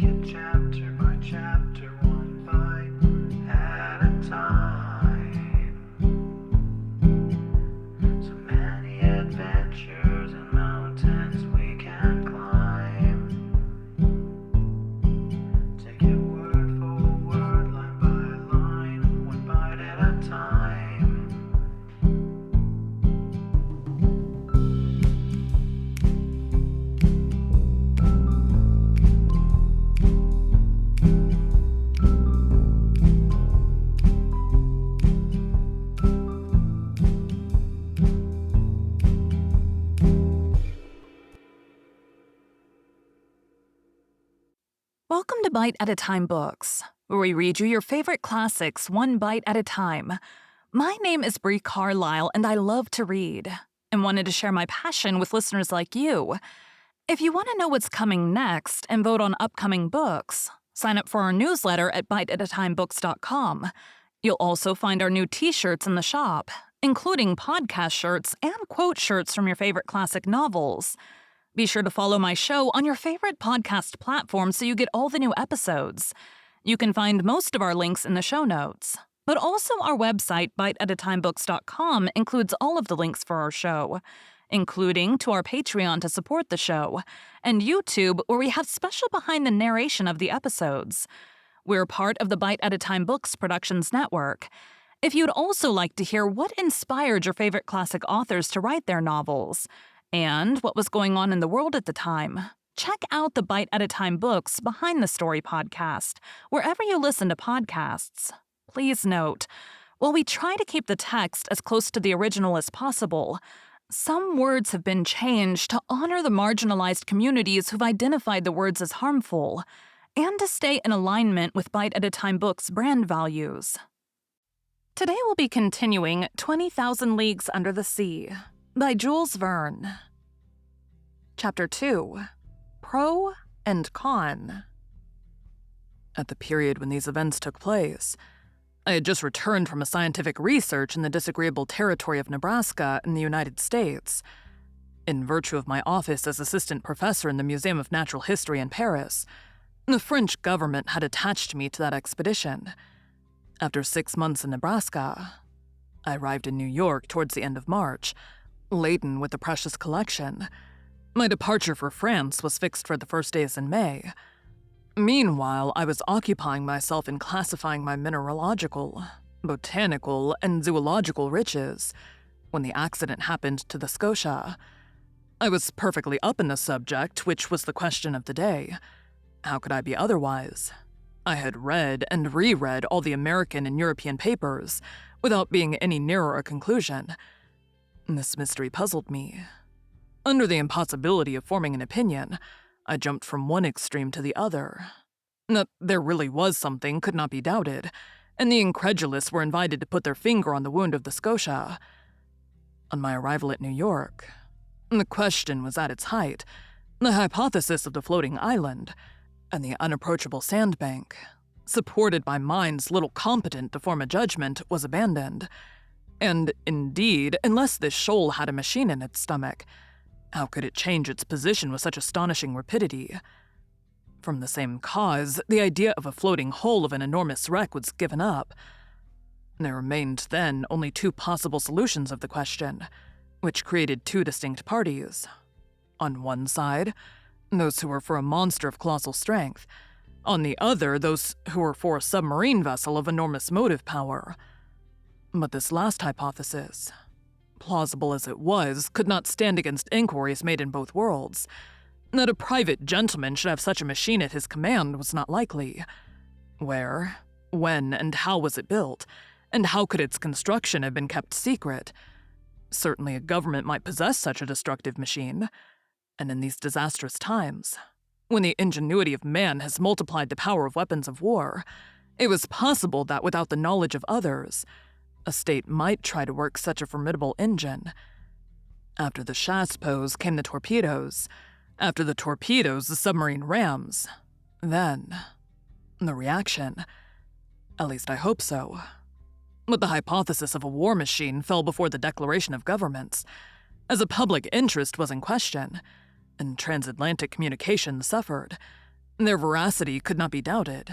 it chapter by chapter, one bite at a time. So many adventures and mountains we can climb. Take it word for word, line by line, one bite at a time. Welcome to Bite at a Time Books, where we read you your favorite classics one bite at a time. My name is Bree Carlile, and I love to read, and wanted to share my passion with listeners like you. If you want to know what's coming next and vote on upcoming books, sign up for our newsletter at biteatatimebooks.com. You'll also find our new t-shirts in the shop, including podcast shirts and quote shirts from your favorite classic novels. Be sure to follow my show on your favorite podcast platform so you get all the new episodes. You can find most of our links in the show notes. But also our website, biteatatimebooks.com, includes all of the links for our show, including to our Patreon to support the show, and YouTube, where we have special behind the narration of the episodes. We're part of the Bite at a Time Books Productions Network. If you'd also like to hear what inspired your favorite classic authors to write their novels, and what was going on in the world at the time, check out the Bite at a Time Books Behind the Story podcast, wherever you listen to podcasts. Please note, while we try to keep the text as close to the original as possible, some words have been changed to honor the marginalized communities who've identified the words as harmful, and to stay in alignment with Bite at a Time Books' brand values. Today we'll be continuing 20,000 Leagues Under the Sea by Jules Verne. Chapter 2, Pro and Con. At the period when these events took place, I had just returned from a scientific research in the disagreeable territory of Nebraska in the United States. In virtue of my office as assistant professor in the Museum of Natural History in Paris, the French government had attached me to that expedition. After 6 months in Nebraska, I arrived in New York towards the end of March, laden with the precious collection. My departure for France was fixed for the first days in May. Meanwhile, I was occupying myself in classifying my mineralogical, botanical, and zoological riches when the accident happened to the Scotia. I was perfectly up in the subject, which was the question of the day. How could I be otherwise? I had read and reread all the American and European papers without being any nearer a conclusion. This mystery puzzled me. Under the impossibility of forming an opinion, I jumped from one extreme to the other. That there really was something could not be doubted, and the incredulous were invited to put their finger on the wound of the Scotia. On my arrival at New York, the question was at its height. The hypothesis of the floating island and the unapproachable sandbank, supported by minds little competent to form a judgment, was abandoned. And indeed, unless this shoal had a machine in its stomach, how could it change its position with such astonishing rapidity? From the same cause, the idea of a floating hull of an enormous wreck was given up. There remained then only two possible solutions of the question, which created two distinct parties. On one side, those who were for a monster of colossal strength. On the other, those who were for a submarine vessel of enormous motive power. But this last hypothesis, plausible as it was, could not stand against inquiries made in both worlds. That a private gentleman should have such a machine at his command was not likely. Where, when, and how was it built? And how could its construction have been kept secret? Certainly a government might possess such a destructive machine. And in these disastrous times, when the ingenuity of man has multiplied the power of weapons of war, it was possible that without the knowledge of others, a state might try to work such a formidable engine. After the chassepôts came the torpedoes. After the torpedoes, the submarine rams. Then, the reaction. At least I hope so. But the hypothesis of a war machine fell before the declaration of governments, as a public interest was in question, and transatlantic communication suffered. Their veracity could not be doubted.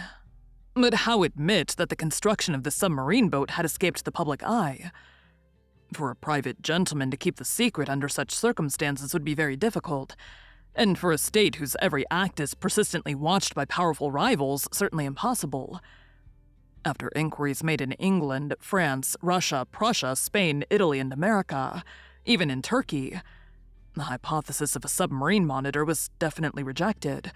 But how admit that the construction of the submarine boat had escaped the public eye? For a private gentleman to keep the secret under such circumstances would be very difficult, and for a state whose every act is persistently watched by powerful rivals, certainly impossible. After inquiries made in England, France, Russia, Prussia, Spain, Italy, and America, even in Turkey, the hypothesis of a submarine monitor was definitely rejected.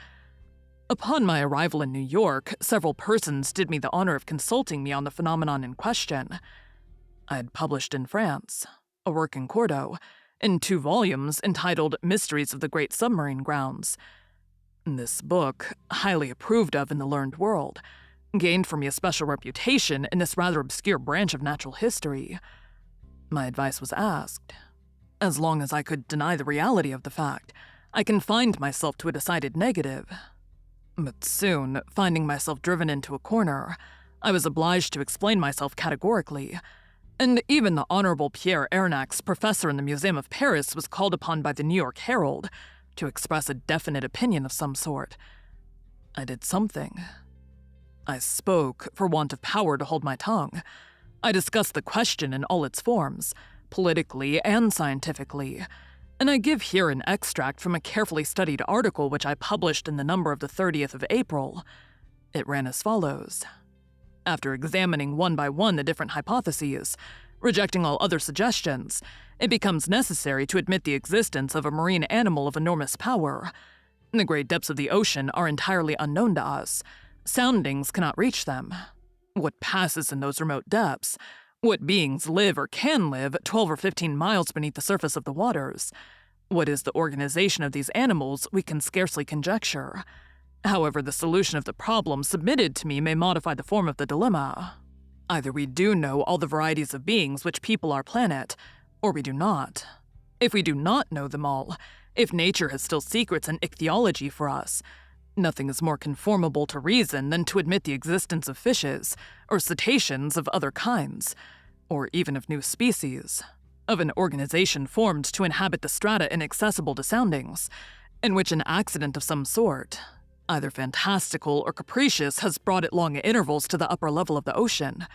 Upon my arrival in New York, several persons did me the honor of consulting me on the phenomenon in question. I had published in France a work in quarto, in 2 volumes entitled Mysteries of the Great Submarine Grounds. This book, highly approved of in the learned world, gained for me a special reputation in this rather obscure branch of natural history. My advice was asked. As long as I could deny the reality of the fact, I confined myself to a decided negative. But soon, finding myself driven into a corner, I was obliged to explain myself categorically, and even the Honorable Pierre Ernax, professor in the Museum of Paris, was called upon by the New York Herald to express a definite opinion of some sort. I did something. I spoke for want of power to hold my tongue. I discussed the question in all its forms, politically and scientifically, and I give here an extract from a carefully studied article which I published in the number of the 30th of April. It ran as follows. After examining one by one the different hypotheses, rejecting all other suggestions, it becomes necessary to admit the existence of a marine animal of enormous power. The great depths of the ocean are entirely unknown to us. Soundings cannot reach them. What passes in those remote depths? What beings live or can live 12 or 15 miles beneath the surface of the waters? What is the organization of these animals we can scarcely conjecture. However, the solution of the problem submitted to me may modify the form of the dilemma. Either we do know all the varieties of beings which people our planet, or we do not. If we do not know them all, if nature has still secrets and ichthyology for us, nothing is more conformable to reason than to admit the existence of fishes, or cetaceans of other kinds, or even of new species, of an organization formed to inhabit the strata inaccessible to soundings, in which an accident of some sort, either fantastical or capricious, has brought at long intervals to the upper level of the ocean.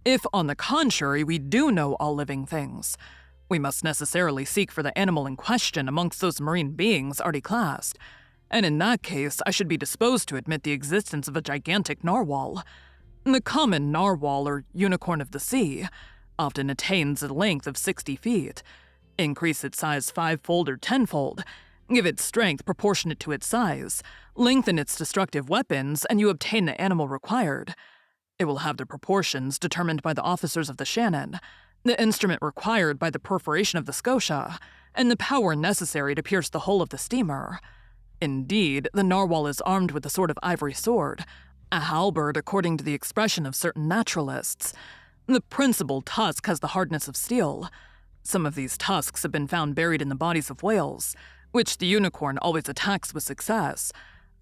If, on the contrary, we do know all living things, we must necessarily seek for the animal in question amongst those marine beings already classed, and in that case I should be disposed to admit the existence of a gigantic narwhal. The common narwhal, or unicorn of the sea, often attains a length of 60 feet. Increase its size 5-fold or 10-fold, give it strength proportionate to its size, lengthen its destructive weapons, and you obtain the animal required. It will have the proportions determined by the officers of the Shannon, the instrument required by the perforation of the Scotia, and the power necessary to pierce the hull of the steamer. Indeed, the narwhal is armed with a sort of ivory sword, a halberd according to the expression of certain naturalists. The principal tusk has the hardness of steel. Some of these tusks have been found buried in the bodies of whales, which the unicorn always attacks with success.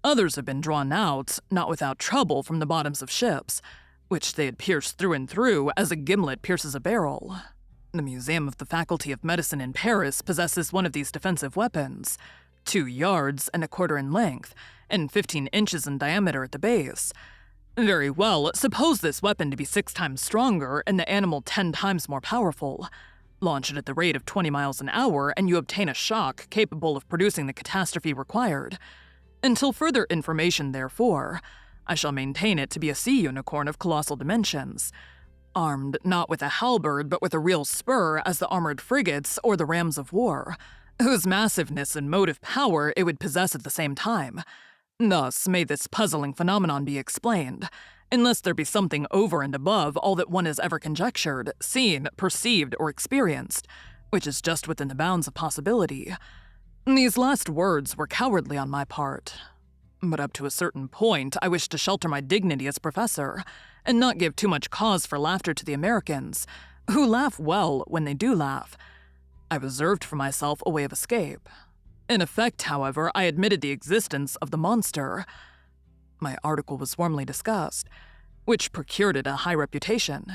Others have been drawn out, not without trouble, from the bottoms of ships, which they had pierced through and through as a gimlet pierces a barrel. The Museum of the Faculty of Medicine in Paris possesses one of these defensive weapons, 2 yards and a quarter in length, and 15 inches in diameter at the base. Very well, suppose this weapon to be 6 times stronger and the animal 10 times more powerful. Launch it at the rate of 20 miles an hour and you obtain a shock capable of producing the catastrophe required. Until further information, therefore, I shall maintain it to be a sea unicorn of colossal dimensions, armed not with a halberd but with a real spur as the armored frigates or the rams of war, whose massiveness and motive power it would possess at the same time. Thus may this puzzling phenomenon be explained, unless there be something over and above all that one has ever conjectured, seen, perceived, or experienced, which is just within the bounds of possibility. These last words were cowardly on my part, but up to a certain point I wished to shelter my dignity as professor, and not give too much cause for laughter to the Americans, who laugh well when they do laugh. I reserved for myself a way of escape. In effect, however, I admitted the existence of the monster. My article was warmly discussed, which procured it a high reputation.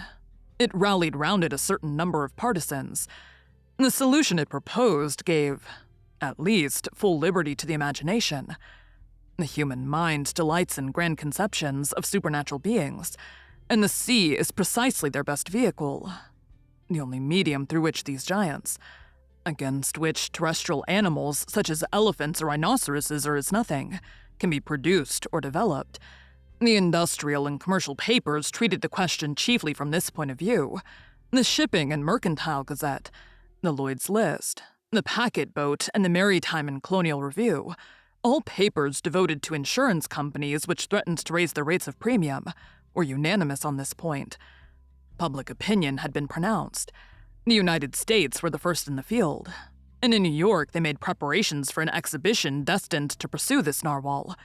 It rallied round it a certain number of partisans. The solution it proposed gave, at least, full liberty to the imagination. The human mind delights in grand conceptions of supernatural beings, and the sea is precisely their best vehicle, the only medium through which these giants, against which terrestrial animals such as elephants or rhinoceroses are as nothing, can be produced or developed. The industrial and commercial papers treated the question chiefly from this point of view. The Shipping and Mercantile Gazette, the Lloyd's List, the Packet Boat, and the Maritime and Colonial Review, all papers devoted to insurance companies which threatened to raise their rates of premium, were unanimous on this point. Public opinion had been pronounced. The United States were the first in the field, and in New York they made preparations for an exhibition destined to pursue this narwhal.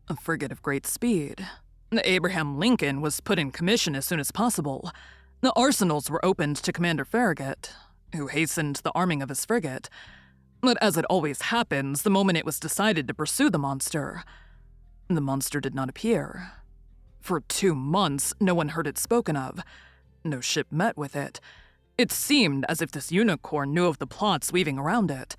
A frigate of great speed. The Abraham Lincoln was put in commission as soon as possible. The arsenals were opened to Commander Farragut, who hastened the arming of his frigate. But as it always happens, the moment it was decided to pursue the monster did not appear. For 2 months, no one heard it spoken of. No ship met with it. It seemed as if this unicorn knew of the plots weaving around it.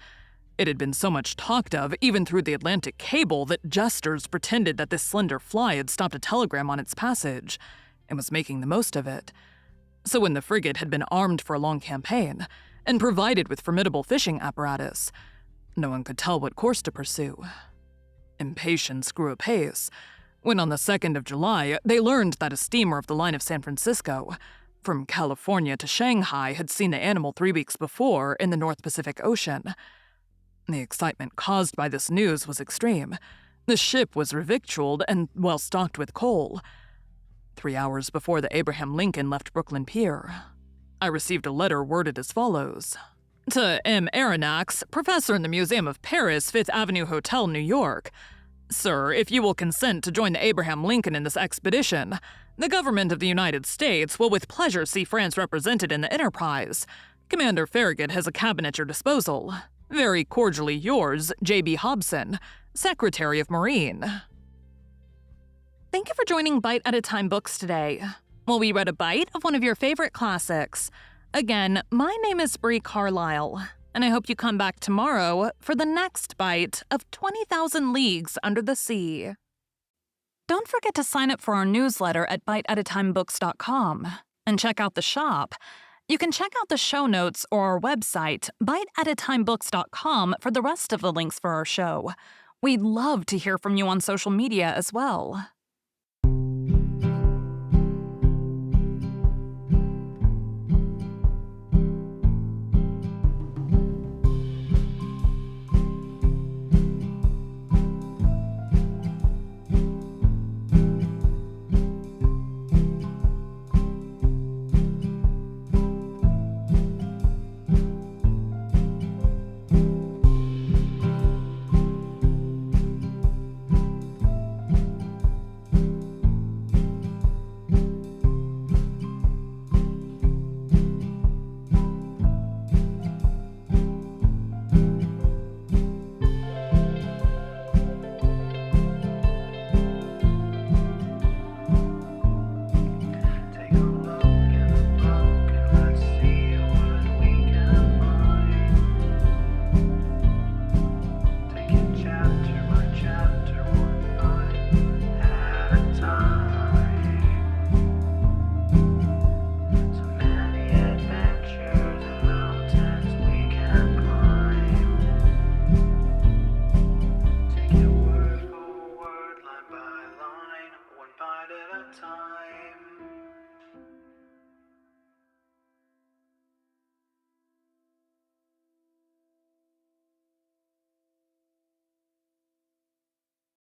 It had been so much talked of, even through the Atlantic cable, that jesters pretended that this slender fly had stopped a telegram on its passage and was making the most of it. So when the frigate had been armed for a long campaign and provided with formidable fishing apparatus, no one could tell what course to pursue. Impatience grew apace when on the 2nd of July they learned that a steamer of the line of San Francisco, from California to Shanghai, had seen the animal 3 weeks before in the North Pacific Ocean. The excitement caused by this news was extreme. The ship was revictualled and well stocked with coal. 3 hours before the Abraham Lincoln left Brooklyn Pier, I received a letter worded as follows. To M. Aronnax, professor in the Museum of Paris, 5th Avenue Hotel, New York. Sir, if you will consent to join the Abraham Lincoln in this expedition, the government of the United States will with pleasure see France represented in the enterprise. Commander Farragut has a cabin at your disposal. Very cordially yours, J.B. Hobson, Secretary of Marine. Thank you for joining Bite at a Time Books today. Well, we read a bite of one of your favorite classics. Again, my name is Bree Carlile, and I hope you come back tomorrow for the next bite of 20,000 Leagues Under the Sea. Don't forget to sign up for our newsletter at biteatatimebooks.com and check out the shop. You can check out the show notes or our website, biteatatimebooks.com, for the rest of the links for our show. We'd love to hear from you on social media as well.